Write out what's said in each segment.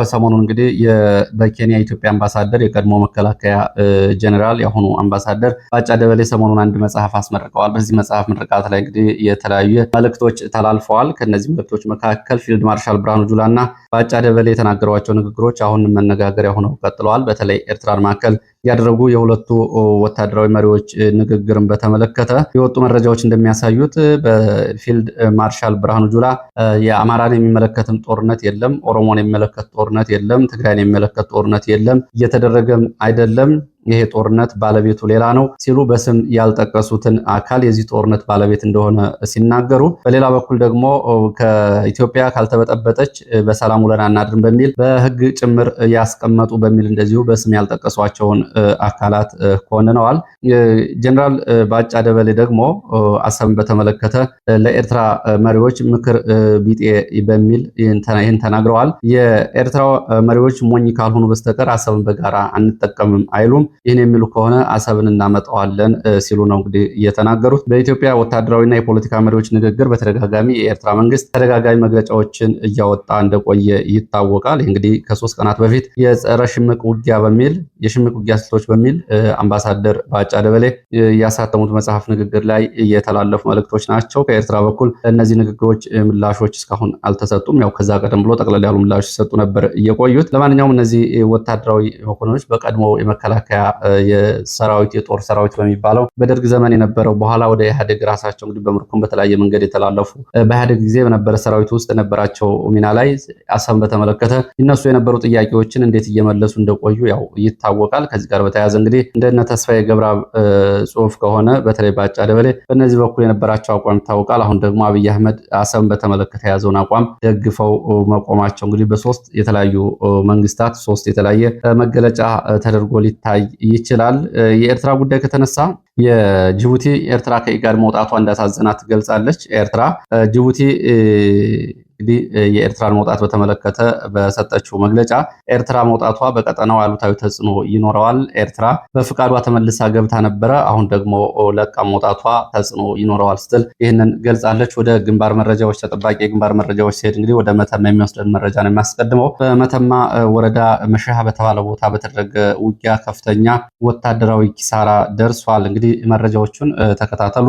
ሰሞኑን እንግዲህ በኬንያ የኢትዮጵያ አምባሳደር የቀድሞ መከላከያ ጀኔራል የአሁኑ አምባሳደር ባጫ ደበሌ ሰሞኑን አንድ መጽሐፍ አስመርቀዋል። በዚህ መጽሐፍ ምርቃት ላይ እንግዲህ የተለያዩ መልእክቶች ተላልፈዋል። ከነዚህ መልእክቶች መካከል ፊልድ ማርሻል ብርሃኑ ጁላና ባጫ ደበሌ የተናገሯቸው ንግግሮች አሁን መነጋገሪያ ሆነው ቀጥለዋል። በተለይ ኤርትራን ማዕከል ያደረጉ የሁለቱ ወታደራዊ መሪዎች ንግግርን በተመለከተ የወጡ መረጃዎች እንደሚያሳዩት በፊልድ ማርሻል ብርሃኑ ጁላ የአማራን የሚመለከትም ጦርነት የለም፣ ኦሮሞን የሚመለከት ጦርነት የለም፣ ትግራይን የሚመለከት ጦርነት የለም፣ እየተደረገም አይደለም፣ ይሄ ጦርነት ባለቤቱ ሌላ ነው ሲሉ በስም ያልጠቀሱትን አካል የዚህ ጦርነት ባለቤት እንደሆነ ሲናገሩ፣ በሌላ በኩል ደግሞ ከኢትዮጵያ ካልተበጠበጠች በሰላም ውለን አናድርም በሚል በሕግ ጭምር ያስቀመጡ በሚል እንደዚሁ በስም ያልጠቀሷቸውን አካላት ኮንነዋል። ጀነራል ባጫ ደበሌ ደግሞ አሰብን በተመለከተ ለኤርትራ መሪዎች ምክር ቢጤ በሚል ይህን ተናግረዋል። የኤርትራ መሪዎች ሞኝ ካልሆኑ በስተቀር አሰብን በጋራ አንጠቀምም አይሉም። ይህን የሚሉ ከሆነ አሰብን እናመጣዋለን ሲሉ ነው እንግዲህ የተናገሩት። በኢትዮጵያ ወታደራዊና የፖለቲካ መሪዎች ንግግር በተደጋጋሚ የኤርትራ መንግስት ተደጋጋሚ መግለጫዎችን እያወጣ እንደቆየ ይታወቃል። እንግዲህ ከ3 ቀናት በፊት የጸረ ሽምቅ ውጊያ በሚል የሽምቅ ውጊያ ስልቶች በሚል አምባሳደር ባጫ ደበሌ ያሳተሙት መጽሐፍ ንግግር ላይ የተላለፉ መልእክቶች ናቸው። ከኤርትራ በኩል እነዚህ ንግግሮች ምላሾች እስካሁን አልተሰጡም። ያው ከዛ ቀደም ብሎ ጠቅለል ያሉ ምላሾች ሲሰጡ ነበር እየቆዩት። ለማንኛውም እነዚህ ወታደራዊ መኮንኖች በቀድሞ የመከላከያ የሰራዊት የጦር ሰራዊት በሚባለው በደርግ ዘመን የነበረው በኋላ ወደ ኢህአዴግ ራሳቸው እንግዲህ በምርኮም በተለያየ መንገድ የተላለፉ በኢህአዴግ ጊዜ በነበረ ሰራዊት ውስጥ የነበራቸው ሚና ላይ አሰብን በተመለከተ ይነሱ የነበሩ ጥያቄዎችን እንዴት እየመለሱ እንደቆዩ ያው ይታወቃል። ከዚህ ጋር በተያያዘ እንግዲህ እንደነ ተስፋዬ ገብረአብ ጽሁፍ ከሆነ በተለይ ባጫ ደበሌ በእነዚህ በኩል የነበራቸው አቋም ይታወቃል። አሁን ደግሞ አብይ አህመድ አሰብን በተመለከተ የያዘውን አቋም ደግፈው መቆማቸው እንግዲህ በ3 የተለያዩ መንግስታት 3 የተለያየ መገለጫ ተደርጎ ሊታይ ይችላል። የኤርትራ ጉዳይ ከተነሳ የጅቡቲ ኤርትራ ከኢጋድ መውጣቷ እንዳሳዘናት ትገልጻለች። ኤርትራ ጅቡቲ እንግዲህ የኤርትራን መውጣት በተመለከተ በሰጠችው መግለጫ ኤርትራ መውጣቷ በቀጠናው አሉታዊ ተጽዕኖ ይኖረዋል። ኤርትራ በፍቃዷ ተመልሳ ገብታ ነበረ፣ አሁን ደግሞ ለቃ መውጣቷ ተጽዕኖ ይኖረዋል ስትል ይህንን ገልጻለች። ወደ ግንባር መረጃዎች ተጠባቂ የግንባር መረጃዎች ሲሄድ እንግዲህ ወደ መተማ የሚወስደን መረጃ ነው የሚያስቀድመው። በመተማ ወረዳ መሸሃ በተባለ ቦታ በተደረገ ውጊያ ከፍተኛ ወታደራዊ ኪሳራ ደርሷል። እንግዲህ መረጃዎቹን ተከታተሉ።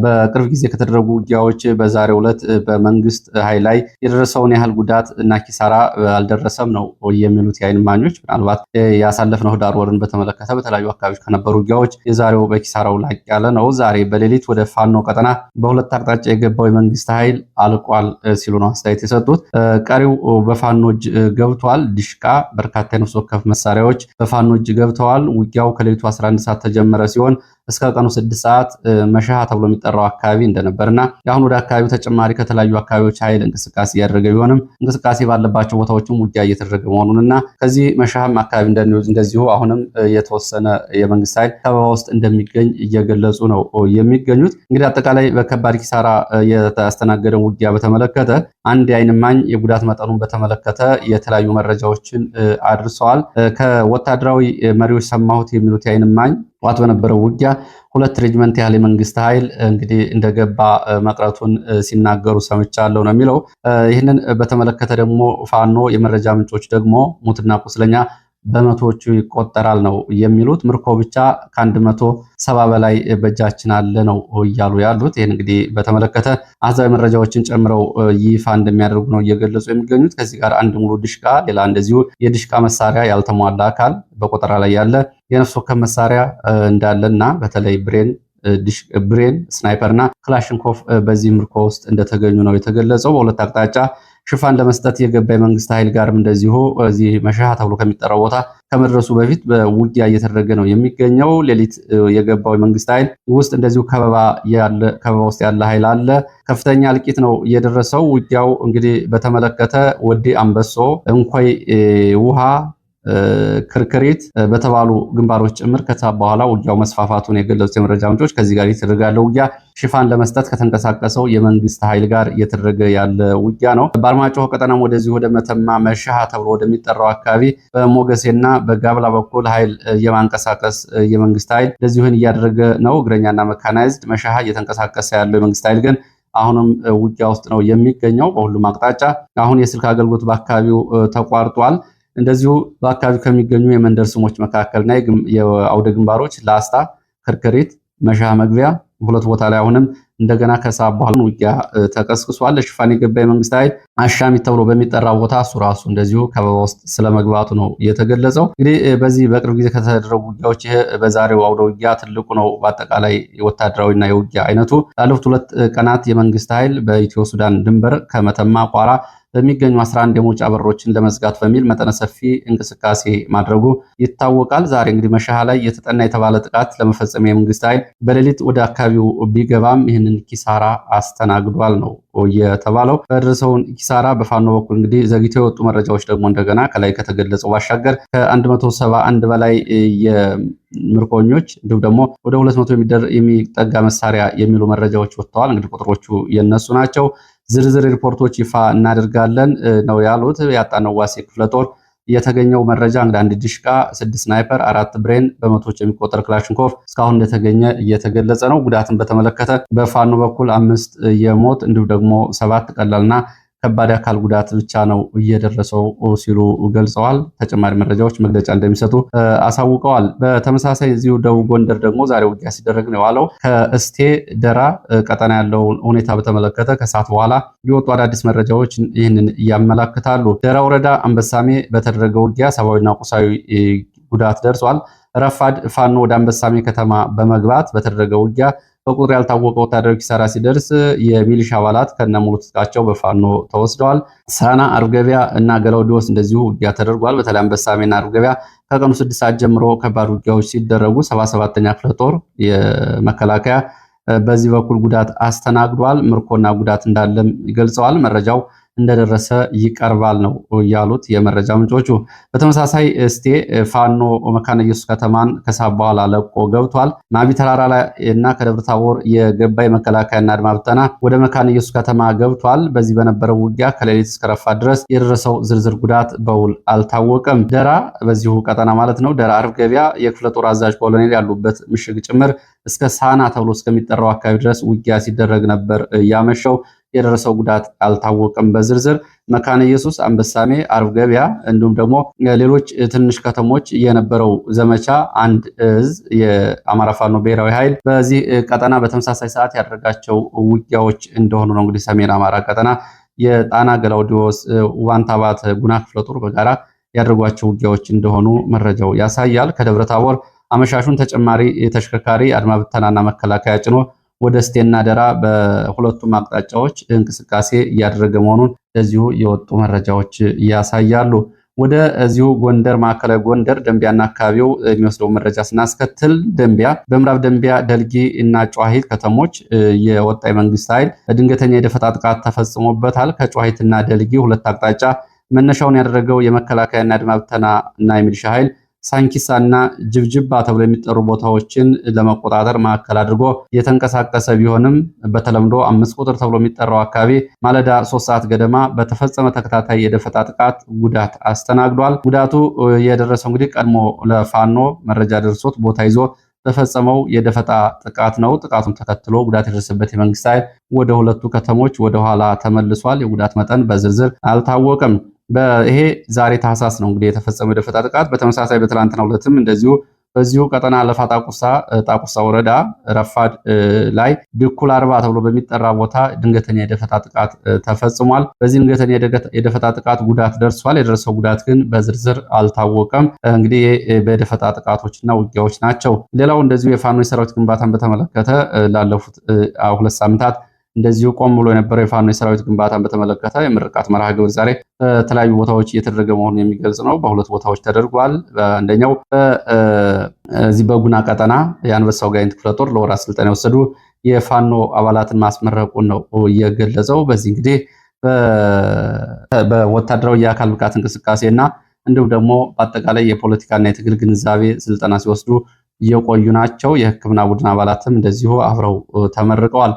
በቅርብ ጊዜ ከተደረጉ ውጊያዎች በዛሬው ዕለት በመንግስት ኃይል ላይ የደረሰውን ያህል ጉዳት እና ኪሳራ አልደረሰም ነው የሚሉት የዓይን እማኞች። ምናልባት ያሳለፍነው ህዳር ወርን በተመለከተ በተለያዩ አካባቢዎች ከነበሩ ውጊያዎች የዛሬው በኪሳራው ላቅ ያለ ነው። ዛሬ በሌሊት ወደ ፋኖ ቀጠና በሁለት አቅጣጫ የገባው የመንግስት ኃይል አልቋል ሲሉ ነው አስተያየት የሰጡት። ቀሪው በፋኖ እጅ ገብቷል። ዲሽቃ፣ በርካታ የነፍስ ወከፍ መሳሪያዎች በፋኖ እጅ ገብተዋል። ውጊያው ከሌሊቱ 11 ሰዓት ተጀመረ ሲሆን እስከ ቀኑ 6 ሰዓት መሸሃ ተብሎ የሚጠራው አካባቢ እንደነበርና የአሁን ወደ አካባቢው ተጨማሪ ከተለያዩ አካባቢዎች ኃይል እንቅስቃሴ እያደረገ ቢሆንም እንቅስቃሴ ባለባቸው ቦታዎችም ውጊያ እየተደረገ መሆኑንና ከዚህ መሸሃም አካባቢ እንደዚሁ አሁንም የተወሰነ የመንግስት ኃይል ከበባ ውስጥ እንደሚገኝ እየገለጹ ነው የሚገኙት። እንግዲህ አጠቃላይ በከባድ ኪሳራ ያስተናገደውን ውጊያ በተመለከተ አንድ የዓይን እማኝ የጉዳት መጠኑን በተመለከተ የተለያዩ መረጃዎችን አድርሰዋል። ከወታደራዊ መሪዎች ሰማሁት የሚሉት የዓይን እማኝ ጠዋት በነበረው ውጊያ 2 ሬጅመንት ያህል የመንግስት ኃይል እንግዲህ እንደገባ መቅረቱን ሲናገሩ ሰምቻለሁ ነው የሚለው። ይህንን በተመለከተ ደግሞ ፋኖ የመረጃ ምንጮች ደግሞ ሙትና ቁስለኛ በመቶዎቹ ይቆጠራል ነው የሚሉት። ምርኮ ብቻ ከ170 በላይ በእጃችን አለ ነው እያሉ ያሉት። ይህን እንግዲህ በተመለከተ አሃዛዊ መረጃዎችን ጨምረው ይፋ እንደሚያደርጉ ነው እየገለጹ የሚገኙት። ከዚህ ጋር አንድ ሙሉ ድሽቃ፣ ሌላ እንደዚሁ የድሽቃ መሳሪያ ያልተሟላ አካል በቆጠራ ላይ ያለ የነፍስ ወከፍ መሳሪያ እንዳለና በተለይ ብሬን፣ ስናይፐርና ክላሽንኮፍ በዚህ ምርኮ ውስጥ እንደተገኙ ነው የተገለጸው። በሁለት አቅጣጫ ሽፋን ለመስጠት የገባ የመንግስት ኃይል ጋርም እንደዚሁ እዚህ መሸሃ ተብሎ ከሚጠራው ቦታ ከመድረሱ በፊት በውጊያ እየተደረገ ነው የሚገኘው። ሌሊት የገባው የመንግስት ኃይል ውስጥ እንደዚሁ ከበባ ውስጥ ያለ ኃይል አለ። ከፍተኛ እልቂት ነው የደረሰው። ውጊያው እንግዲህ በተመለከተ ወዲ አንበሶ፣ እንኮይ ውሃ፣ ክርክሪት በተባሉ ግንባሮች ጭምር ከዛ በኋላ ውጊያው መስፋፋቱን የገለጹት የመረጃ ምንጮች ከዚህ ጋር እየተደረገ ያለው ውጊያ ሽፋን ለመስጠት ከተንቀሳቀሰው የመንግስት ኃይል ጋር እየተደረገ ያለ ውጊያ ነው። በአርማጭሆ ቀጠናም ወደዚህ ወደ መተማ መሸሃ ተብሎ ወደሚጠራው አካባቢ በሞገሴና በጋብላ በኩል ኃይል የማንቀሳቀስ የመንግስት ኃይል ለዚሁን እያደረገ ነው። እግረኛና መካናይዝድ መሸሃ እየተንቀሳቀሰ ያለው የመንግስት ኃይል ግን አሁንም ውጊያ ውስጥ ነው የሚገኘው በሁሉም አቅጣጫ። አሁን የስልክ አገልግሎት በአካባቢው ተቋርጧል። እንደዚሁ በአካባቢው ከሚገኙ የመንደር ስሞች መካከልና የአውደ ግንባሮች ላስታ፣ ክርክሪት፣ መሻህ መግቢያ ሁለት ቦታ ላይ አሁንም እንደገና ከሰዓት በኋላ ውጊያ ተቀስቅሷል። ለሽፋን የገባ የመንግስት ኃይል አሻሚት ተብሎ በሚጠራው ቦታ እሱ ራሱ እንደዚሁ ከበባ ውስጥ ስለመግባቱ ነው የተገለጸው። እንግዲህ በዚህ በቅርብ ጊዜ ከተደረጉ ውጊያዎች ይሄ በዛሬው አውደ ውጊያ ትልቁ ነው። በአጠቃላይ ወታደራዊና የውጊያ አይነቱ ላለፉት 2 ቀናት የመንግስት ኃይል በኢትዮ ሱዳን ድንበር ከመተማ ቋራ በሚገኙ 11 የመውጫ በሮችን ለመዝጋት በሚል መጠነ ሰፊ እንቅስቃሴ ማድረጉ ይታወቃል። ዛሬ እንግዲህ መሻሃ ላይ የተጠና የተባለ ጥቃት ለመፈጸም የመንግስት ኃይል በሌሊት ወደ አካባቢው ቢገባም ይህንን ኪሳራ አስተናግዷል ነው የተባለው። በደረሰውን ኪሳራ በፋኖ በኩል እንግዲህ ዘግይተው የወጡ መረጃዎች ደግሞ እንደገና ከላይ ከተገለጸው ባሻገር ከ171 በላይ የምርኮኞች እንዲሁም ደግሞ ወደ 200 የሚጠጋ መሳሪያ የሚሉ መረጃዎች ወጥተዋል። እንግዲህ ቁጥሮቹ የነሱ ናቸው። ዝርዝር ሪፖርቶች ይፋ እናደርጋለን ነው ያሉት። ያጣነው ዋሴ ክፍለ ጦር የተገኘው መረጃ እንግዲህ 1 ዲሽቃ፣ 6 ስናይፐር፣ 4 ብሬን፣ በመቶዎች የሚቆጠር ክላሽንኮቭ እስካሁን እንደተገኘ እየተገለጸ ነው። ጉዳትን በተመለከተ በፋኖ በኩል 5 የሞት እንዲሁም ደግሞ 7 ቀላልና ከባድ አካል ጉዳት ብቻ ነው እየደረሰው ሲሉ ገልጸዋል። ተጨማሪ መረጃዎች መግለጫ እንደሚሰጡ አሳውቀዋል። በተመሳሳይ እዚሁ ደቡብ ጎንደር ደግሞ ዛሬ ውጊያ ሲደረግ ነው የዋለው። ከእስቴ ደራ ቀጠና ያለውን ሁኔታ በተመለከተ ከሰዓት በኋላ የወጡ አዳዲስ መረጃዎች ይህንን ያመላክታሉ። ደራ ወረዳ አንበሳሜ በተደረገ ውጊያ ሰብአዊና ቁሳዊ ጉዳት ደርሷል። ረፋድ ፋኖ ወደ አንበሳሜ ከተማ በመግባት በተደረገ ውጊያ በቁጥር ያልታወቀ ወታደራዊ ኪሳራ ሲደርስ የሚሊሻ አባላት ከነሙሉ ትጥቃቸው በፋኖ ተወስደዋል። ሳና፣ አርብገቢያ እና ገላውዲዮስ እንደዚሁ ውጊያ ተደርጓል። በተለይ አንበሳሜና አርብገቢያ ከቀኑ 6 ሰዓት ጀምሮ ከባድ ውጊያዎች ሲደረጉ 77ኛ ክፍለ ጦር የመከላከያ በዚህ በኩል ጉዳት አስተናግዷል። ምርኮና ጉዳት እንዳለም ይገልጸዋል። መረጃው እንደደረሰ ይቀርባል ነው ያሉት የመረጃ ምንጮቹ። በተመሳሳይ እስቴ ፋኖ መካነ ኢየሱስ ከተማን ከሰዓት በኋላ ለቆ ገብቷል። ማቢ ተራራ ላይ እና ከደብረ ታቦር የገባ የመከላከያና አድማ ብተና ወደ መካነ ኢየሱስ ከተማ ገብቷል። በዚህ በነበረው ውጊያ ከሌሊት እስከ ረፋት ድረስ የደረሰው ዝርዝር ጉዳት በውል አልታወቀም። ደራ በዚሁ ቀጠና ማለት ነው። ደራ አርብ ገበያ የክፍለ ጦር አዛዥ ኮሎኔል ያሉበት ምሽግ ጭምር እስከ ሳና ተብሎ እስከሚጠራው አካባቢ ድረስ ውጊያ ሲደረግ ነበር ያመሸው። የደረሰው ጉዳት አልታወቀም በዝርዝር። መካነ ኢየሱስ፣ አንበሳሜ፣ አርብ ገበያ እንዲሁም ደግሞ ሌሎች ትንሽ ከተሞች የነበረው ዘመቻ አንድ እዝ የአማራ ፋኖ ብሔራዊ ኃይል በዚህ ቀጠና በተመሳሳይ ሰዓት ያደረጋቸው ውጊያዎች እንደሆኑ ነው። እንግዲህ ሰሜን አማራ ቀጠና የጣና ገላውዲዮስ፣ ዋንታባት፣ ጉና ክፍለ ጦር በጋራ ያደረጓቸው ውጊያዎች እንደሆኑ መረጃው ያሳያል። ከደብረ ታቦር አመሻሹን ተጨማሪ ተሽከርካሪ አድማ ብተናና መከላከያ ጭኖ ወደ እስቴና ደራ በሁለቱም አቅጣጫዎች እንቅስቃሴ እያደረገ መሆኑን ለዚሁ የወጡ መረጃዎች ያሳያሉ። ወደ እዚሁ ጎንደር ማዕከላዊ ጎንደር ደንቢያና አካባቢው የሚወስደው መረጃ ስናስከትል ደንቢያ በምዕራብ ደንቢያ ደልጊ እና ጨዋሂት ከተሞች የወጣ የመንግስት ኃይል ድንገተኛ የደፈጣ ጥቃት ተፈጽሞበታል። ከጨዋሂትና ደልጊ ሁለት አቅጣጫ መነሻውን ያደረገው የመከላከያና አድማ ብተና እና የሚሊሻ ኃይል ሳንኪሳና ጅብጅባ ተብሎ የሚጠሩ ቦታዎችን ለመቆጣጠር ማዕከል አድርጎ የተንቀሳቀሰ ቢሆንም በተለምዶ 5 ቁጥር ተብሎ የሚጠራው አካባቢ ማለዳ 3 ሰዓት ገደማ በተፈጸመ ተከታታይ የደፈጣ ጥቃት ጉዳት አስተናግዷል። ጉዳቱ የደረሰው እንግዲህ ቀድሞ ለፋኖ መረጃ ደርሶት ቦታ ይዞ በፈጸመው የደፈጣ ጥቃት ነው። ጥቃቱን ተከትሎ ጉዳት የደረሰበት የመንግስት ኃይል ወደ ሁለቱ ከተሞች ወደ ኋላ ተመልሷል። የጉዳት መጠን በዝርዝር አልታወቀም። ይሄ ዛሬ ታህሳስ ነው እንግዲህ የተፈጸመው የደፈጣ ጥቃት። በተመሳሳይ በትላንትናው ዕለትም እንደዚሁ በዚሁ ቀጠና ለፋ ጣቁሳ ወረዳ ረፋድ ላይ ድኩል አርባ ተብሎ በሚጠራ ቦታ ድንገተኛ የደፈጣ ጥቃት ተፈጽሟል። በዚህ ድንገተኛ የደፈጣ ጥቃት ጉዳት ደርሷል። የደረሰው ጉዳት ግን በዝርዝር አልታወቀም። እንግዲህ በደፈጣ ጥቃቶችና ውጊያዎች ናቸው። ሌላው እንደዚሁ የፋኖ የሰራዊት ግንባታን በተመለከተ ላለፉት 2 ሳምንታት እንደዚሁ ቆም ብሎ የነበረው የፋኖ የሰራዊት ግንባታን በተመለከተ የምርቃት መርሃ ግብር ዛሬ በተለያዩ ቦታዎች እየተደረገ መሆኑን የሚገልጽ ነው። በ2 ቦታዎች ተደርጓል። አንደኛው እዚህ በጉና ቀጠና የአንበሳው ጋይንት ክፍለ ጦር ለወራት ስልጠና የወሰዱ የፋኖ አባላትን ማስመረቁን ነው እየገለጸው። በዚህ እንግዲህ በወታደራዊ የአካል ብቃት እንቅስቃሴና እንዲሁም ደግሞ በአጠቃላይ የፖለቲካና የትግል ግንዛቤ ስልጠና ሲወስዱ እየቆዩ ናቸው። የሕክምና ቡድን አባላትም እንደዚሁ አብረው ተመርቀዋል።